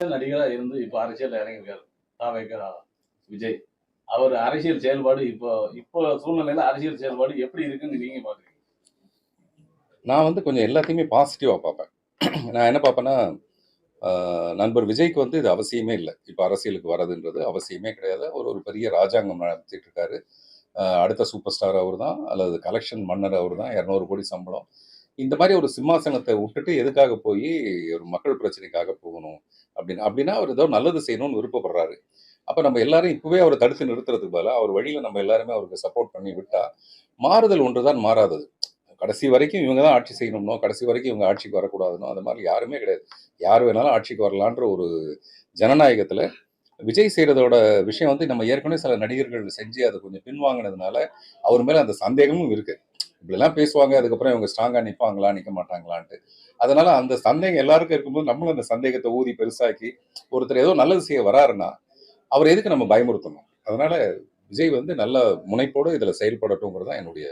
நடிகரா இருந்து இப்ப அரசியல்ல இறங்கியிருக்காரு. தாவேகா விஜய். அவர் அரசியல் செயல்பாடு இப்போ இப்போ சூழ்நிலையில அரசியல் செயல்பாடு எப்படி இருக்குன்னு நீங்க பாக்குறீங்க? நான் வந்து கொஞ்சம் எல்லாத்தையுமே பாசிட்டிவா பார்ப்பேன். நான் என்ன பார்ப்பேன்னா, நண்பர் விஜய்க்கு வந்து இது அவசியமே இல்ல. இப்ப அரசியலுக்கு வரதுன்றது அவசியமே கிடையாது. அவர் ஒரு பெரிய ராஜாங்கம் நடத்திட்டு இருக்காரு. அடுத்த சூப்பர் ஸ்டார் அவர் தான், அல்லது கலெக்ஷன் மன்னர் அவர் தான். 200 கோடி சம்பளம். இந்த மாரி ஒரு சிம்மாசனத்த விட்டுட்டு எதுக்காக போயி ஒரு மக்கள் பிரச்சனைக்காக போகணும் அப்படின்னா அவர் ஏதோ நல்லது செய்யணும்னு விருப்பப்படுறாரு. அப்ப நம்ம எல்லாரும் இப்பவே அவர தடுத்து நிறுத்துறதுக்கு பதிலா, அவர் வழியில நம்ம எல்லாருமே அவருக்கு சப்போர்ட் பண்ணி விட்டா, மாறுதல் ஒன்றுதான் மாறாதது. கடைசி வரைக்கும் இவங்க தான் ஆட்சி செய்யணும்னோ, கடைசி வரைக்கும் இவங்க ஆட்சிக்கு வரக்கூடாதுன்னோ, அந்த மாரி யாருமே கிடையாது. யார் வேணாலும் ஆட்சிக்கு வரலான்ற ஒரு ஜனநாயகத்துல, விஜய் செய்றதோட விஷயம் வந்து நம்ம ஏற்கனவே சில நடிகர்கள் செஞ்சு அத கொஞ்சம் பின்வாங்குனதுனால, அவர் மேல அந்த சந்தேகமும் இருக்கு. இப்படிலாம் பேசுவாங்க, அதுக்கப்புறம் இவங்க ஸ்ட்ராங்கா நிப்பாங்களா, நிக்க மாட்டாங்களான்ட்டு. அதனால அந்த சந்தேகம் எல்லாருக்கும் இருக்கும்போது, நம்மளும் அந்த சந்தேகத்த ஊதி பெருசாக்கி, ஒருத்தர் ஏதோ நல்லது செய்ய வராருன்னா, அவர எதுக்கு நம்ம பயமுறுத்தணும்? அதனால விஜய் வந்து நல்ல முனைப்போடு இதுல செயல்படட்டும்ங்கிறது தான் என்னுடைய